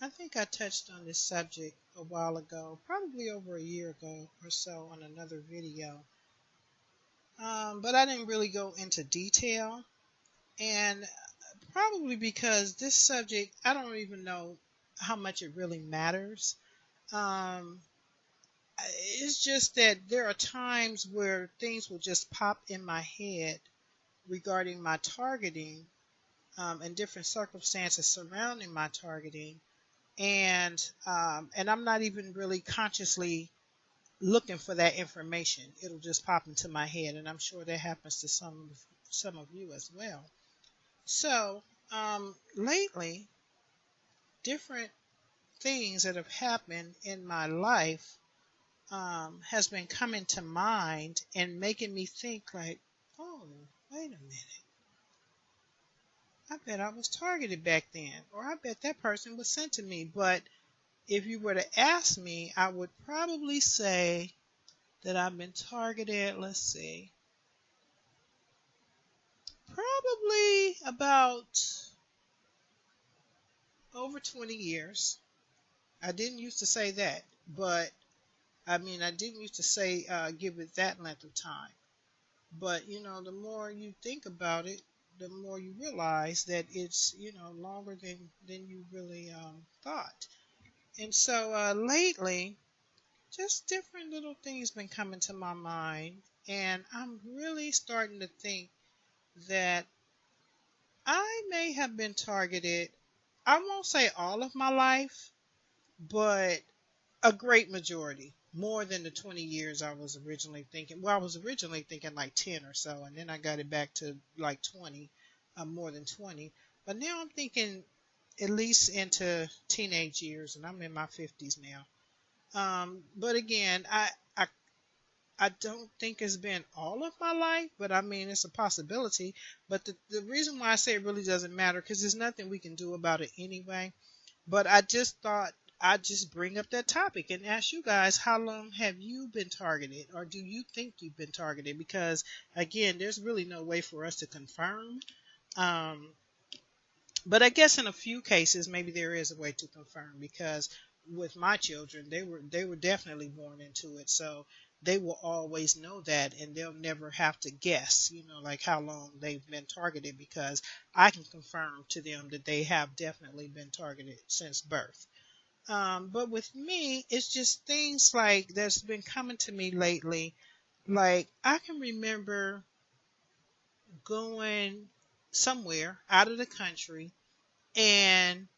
I think I touched on this subject a while ago, probably over a year ago or so on another video. But I didn't really go into detail. And probably because this subject, I don't even know how much it really matters. Um, it's just that there are times where things will just pop in my head regarding my targeting and different circumstances surrounding my targeting. And I'm not even really consciously looking for that information. It'll just pop into my head, and I'm sure that happens to some of you as well. So lately, different things that have happened in my life has been coming to mind and making me think like, oh, wait a minute. I bet I was targeted back then, or I bet that person was sent to me. But if you were to ask me, I would probably say that I've been targeted, let's see, probably about over 20 years. I didn't used to say that, but I didn't used to say give it that length of time. But, the more you think about it, the more you realize that it's, longer than you really thought. And so lately, just different little things been coming to my mind. And I'm really starting to think that I may have been targeted. I won't say all of my life, but a great majority, more than the 20 years I was originally thinking. Well, I was originally thinking like 10 or so, and then I got it back to like 20, more than 20. But now I'm thinking at least into teenage years, and I'm in my 50s now. But again, I don't think it's been all of my life, but I mean, it's a possibility. But the reason why I say it really doesn't matter, because there's nothing we can do about it anyway. But I just thought I'd just bring up that topic and ask you guys, how long have you been targeted, or do you think you've been targeted? Because again, there's really no way for us to confirm. Um, but I guess in a few cases, maybe there is a way to confirm, because with my children, they were definitely born into it, so they will always know that, and they'll never have to guess, like how long they've been targeted, because I can confirm to them that they have definitely been targeted since birth. But with me, it's just things like that's been coming to me lately. Like I can remember going somewhere out of the country and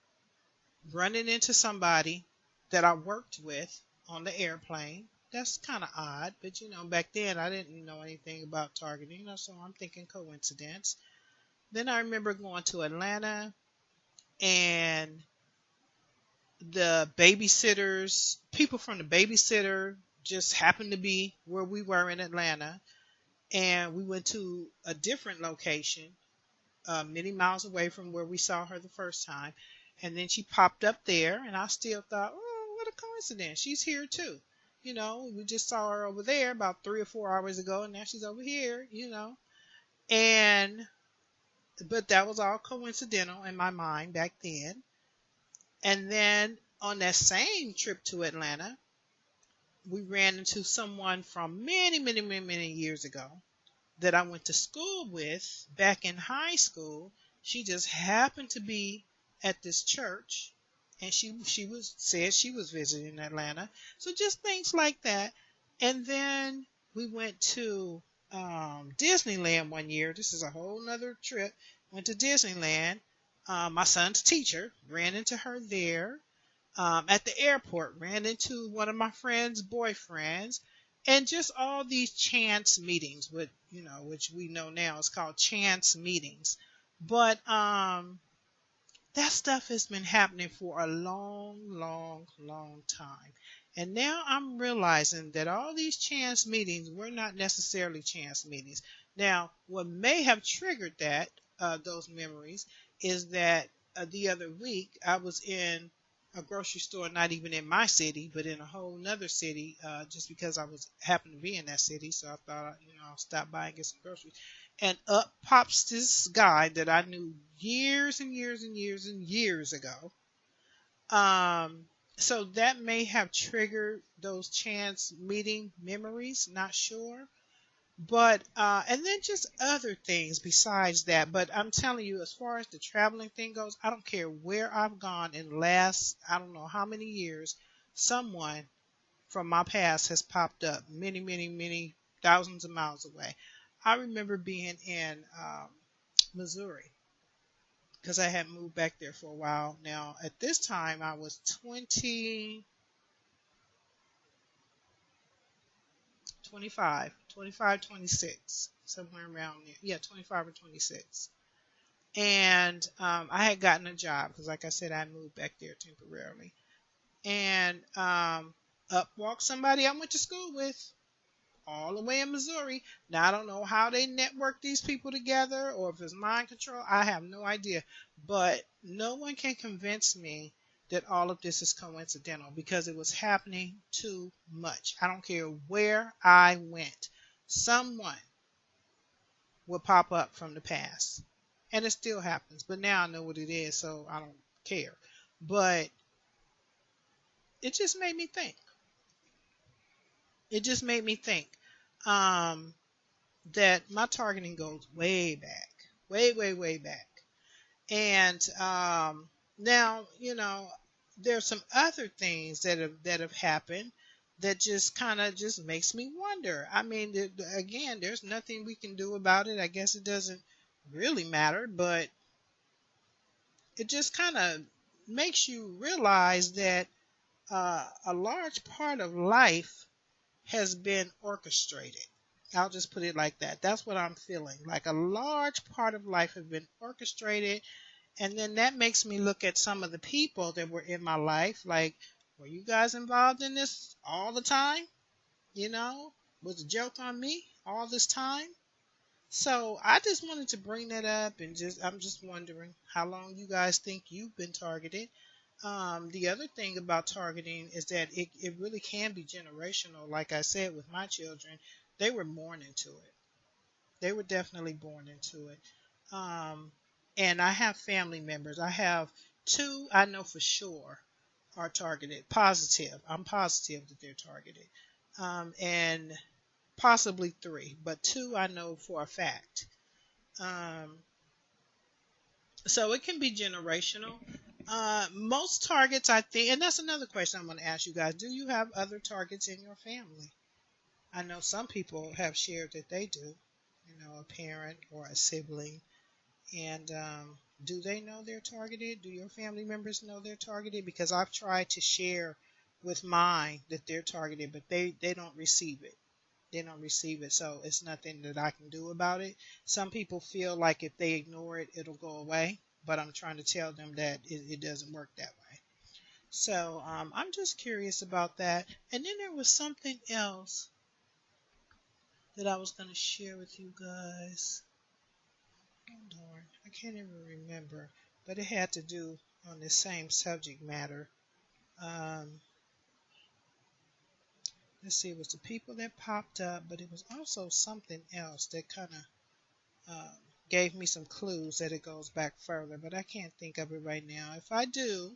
running into somebody that I worked with on the airplane. That's kind of odd, but back then I didn't know anything about targeting, so I'm thinking coincidence. Then I remember going to Atlanta, and the babysitters, people from the babysitter just happened to be where we were in Atlanta, and we went to a different location, many miles away from where we saw her the first time. And then she popped up there, and I still thought, oh, what a coincidence. She's here too. We just saw her over there about 3 or 4 hours ago, and now she's over here. And, but that was all coincidental in my mind back then. And then on that same trip to Atlanta, we ran into someone from many, many, many, many years ago that I went to school with back in high school. She just happened to be at this church, and she was said she was visiting Atlanta. So just things like that. And then we went to Disneyland one year. This is a whole nother trip. Went to Disneyland. My son's teacher ran into her there. At the airport, ran into one of my friend's boyfriends, and just all these chance meetings, with which we know now is called chance meetings. But that stuff has been happening for a long, long, long time. And now I'm realizing that all these chance meetings were not necessarily chance meetings. Now, what may have triggered those memories, is that the other week I was in a grocery store, not even in my city, but in a whole nother city, just because I was happened to be in that city. So I thought, I'll stop by and get some groceries. And up pops this guy that I knew years and years and years and years ago. Um, so that may have triggered those chance meeting memories, not sure. But and then just other things besides that. But I'm telling you, as far as the traveling thing goes, I don't care where I've gone in the last I don't know how many years, someone from my past has popped up many, many, many thousands of miles away. I remember being in Missouri because I had moved back there for a while. Now, at this time, I was 20, 25, 25, 26, somewhere around there. Yeah, 25 or 26. And I had gotten a job because, like I said, I moved back there temporarily. And up walked somebody I went to school with, all the way in Missouri. Now, I don't know how they network these people together or if it's mind control. I have no idea. But no one can convince me that all of this is coincidental because it was happening too much. I don't care where I went. Someone would pop up from the past. And it still happens. But now I know what it is, so I don't care. But it just made me think. It just made me think. Um, that my targeting goes way back, way, way, way back. And now, there's some other things that have happened that just kind of just makes me wonder. I mean, again, there's nothing we can do about it. I guess it doesn't really matter, but it just kind of makes you realize that a large part of life has been orchestrated. I'll just put it like that. That's what I'm feeling. Like a large part of life has been orchestrated. And then that makes me look at some of the people that were in my life. Like, were you guys involved in this all the time? You know, was a joke on me all this time? So I just wanted to bring that up and I'm just wondering how long you guys think you've been targeted. The other thing about targeting is that it really can be generational. Like I said, with my children, they were born into it. They were definitely born into it. Um, and I have family members. I have two I know for sure are targeted. Positive. I'm positive that they're targeted. And possibly three, but two I know for a fact. Um, so it can be generational. Most targets, I think, and that's another question I'm going to ask you guys. Do you have other targets in your family? I know some people have shared that they do, a parent or a sibling. And do they know they're targeted? Do your family members know they're targeted? Because I've tried to share with mine that they're targeted, but they don't receive it. They don't receive it, so it's nothing that I can do about it. Some people feel like if they ignore it, it'll go away, but I'm trying to tell them that it doesn't work that way. So I'm just curious about that. And then there was something else that I was going to share with you guys. Oh, darn, I can't even remember, but it had to do on the same subject matter. Um, let's see, it was the people that popped up, but it was also something else that kind of gave me some clues that it goes back further, but I can't think of it right now. If I do,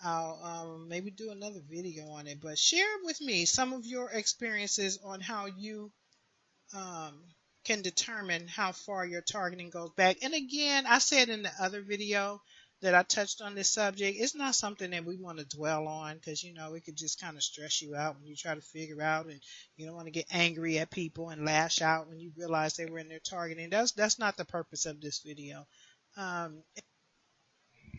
I'll maybe do another video on it. But share with me some of your experiences on how you um, can determine how far your targeting goes back. And again, I said in the other video that I touched on this subject, it's not something that we want to dwell on because, it could just kind of stress you out when you try to figure out and you don't want to get angry at people and lash out when you realize they were in their targeting. That's not the purpose of this video. Um,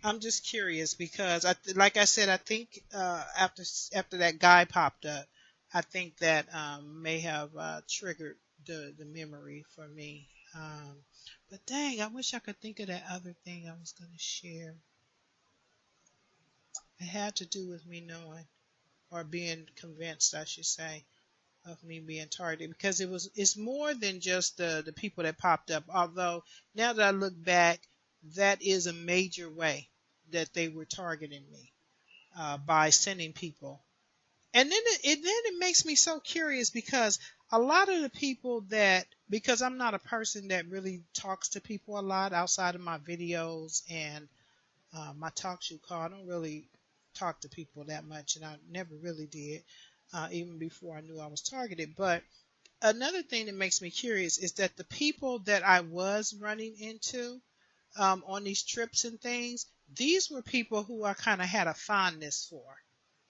I'm just curious because, like I said, I think after that guy popped up, I think that may have triggered the memory for me. Um, but dang, I wish I could think of that other thing I was going to share. It had to do with me knowing or being convinced, I should say, of me being targeted because it's more than just the people that popped up. Although now that I look back, that is a major way that they were targeting me by sending people. And then it makes me so curious because a lot of the people that because I'm not a person that really talks to people a lot outside of my videos and my talk show call, I don't really talk to people that much, and I never really did, even before I knew I was targeted. But another thing that makes me curious is that the people that I was running into on these trips and things, these were people who I kind of had a fondness for.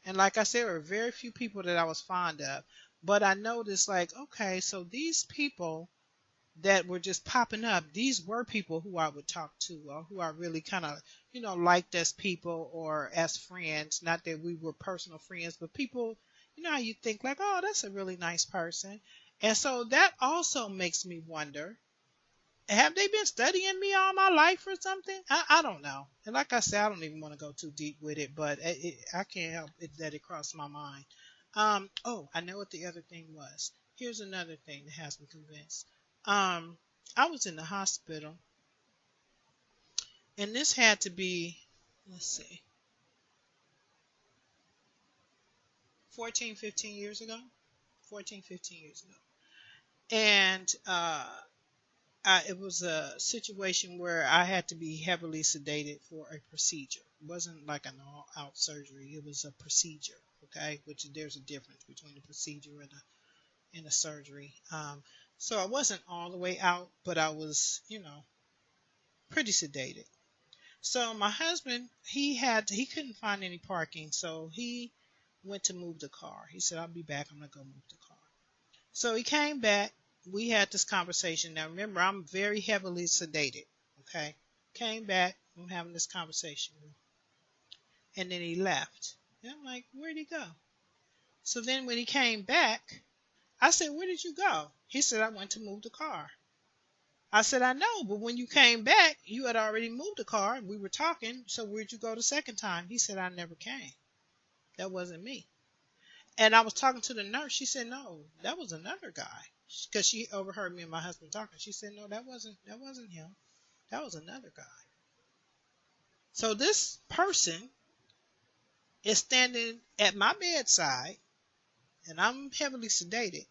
And like I said, there were very few people that I was fond of. But I noticed, like, okay, so these people that were just popping up, these were people who I would talk to, or who I really kind of, liked as people or as friends. Not that we were personal friends, but people, how you think, like, oh, that's a really nice person. And so that also makes me wonder, have they been studying me all my life or something? I don't know. And like I said, I don't even want to go too deep with it, but I can't help it that it crossed my mind. Oh, I know what the other thing was. Here's another thing that has me convinced. I was in the hospital, and this had to be, let's see, 14, 15 years ago. 14, 15 years ago. And it was a situation where I had to be heavily sedated for a procedure. It wasn't like an all-out surgery. It was a procedure, okay? Which there's a difference between a procedure and a surgery. So I wasn't all the way out, but I was, pretty sedated. So my husband, he couldn't find any parking, so he went to move the car. He said, "I'll be back. I'm gonna go move the car." So he came back. We had this conversation. Now remember, I'm very heavily sedated. Okay. Came back. I'm having this conversation. And then he left. And I'm like, where'd he go? So then when he came back, I said, where did you go? He said, I went to move the car. I said, I know, but when you came back, you had already moved the car. We were talking. So where'd you go the second time? He said, I never came. That wasn't me. And I was talking to the nurse. She said, no, that was another guy. Because she overheard me and my husband talking. She said, no, that wasn't him. That was another guy. So this person is standing at my bedside, and I'm heavily sedated,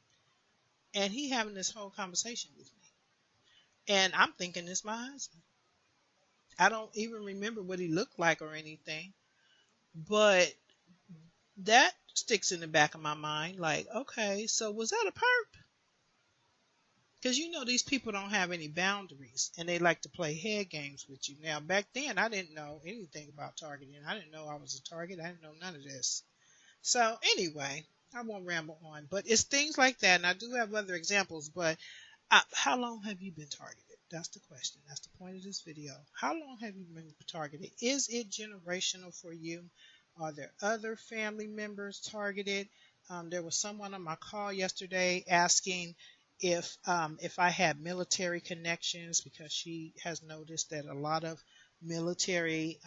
and he having this whole conversation with me. And I'm thinking it's my husband. I don't even remember what he looked like or anything. But that sticks in the back of my mind. Like, okay, so was that a perp? Because these people don't have any boundaries, and they like to play head games with you. Now, back then, I didn't know anything about targeting. I didn't know I was a target. I didn't know none of this. So anyway, I won't ramble on. But it's things like that, and I do have other examples. But how long have you been targeted? That's the question. That's the point of this video. How long have you been targeted? Is it generational for you? Are there other family members targeted? There was someone on my call yesterday asking if I had military connections, because she has noticed that a lot of military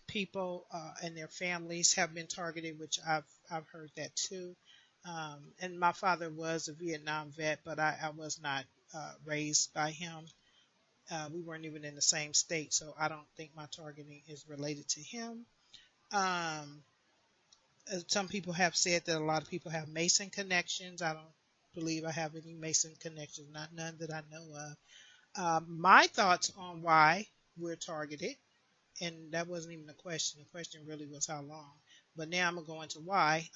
people and their families have been targeted, which I've heard that too. And my father was a Vietnam vet, but I was not raised by him. We weren't even in the same state, so I don't think my targeting is related to him. Um, some people have said that a lot of people have Mason connections. I don't believe I have any Mason connections, not none that I know of. My thoughts on why we're targeted, and that wasn't even a question. The question really was how long. But now I'm going to go into why.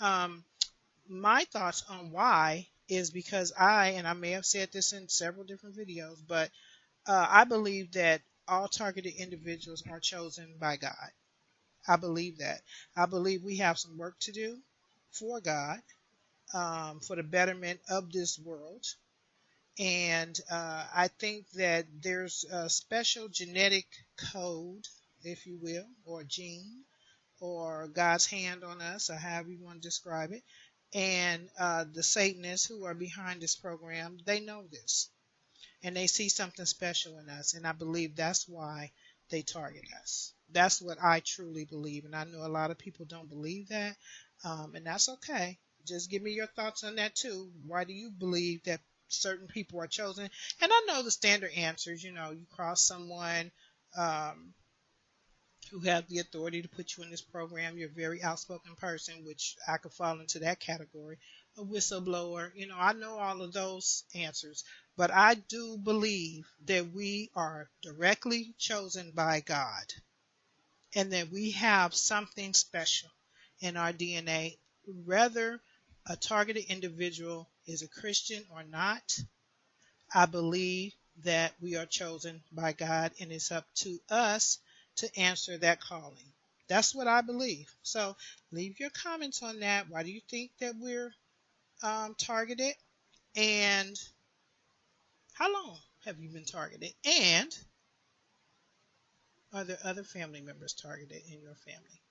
My thoughts on why is because and I may have said this in several different videos, but I believe that all targeted individuals are chosen by God. I believe that. I believe we have some work to do for God, for the betterment of this world. And I think that there's a special genetic code, if you will, or gene, or God's hand on us, or however you want to describe it. And the Satanists who are behind this program, they know this. And they see something special in us. And I believe that's why they target us. That's what I truly believe. And I know a lot of people don't believe that. And that's okay. Just give me your thoughts on that too. Why do you believe that certain people are chosen? And I know the standard answers. You cross someone who have the authority to put you in this program. You're a very outspoken person, which I could fall into that category. A whistleblower. I know all of those answers. But I do believe that we are directly chosen by God. and that we have something special in our DNA, whether a targeted individual is a Christian or not. I believe that we are chosen by God, and it's up to us to answer that calling. That's what I believe. So leave your comments on that. Why do you think that we're targeted? And how long have you been targeted? And are there other family members targeted in your family?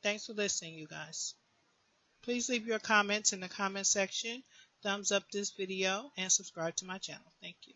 Thanks for listening, you guys. Please leave your comments in the comment section. Thumbs up this video and subscribe to my channel. Thank you.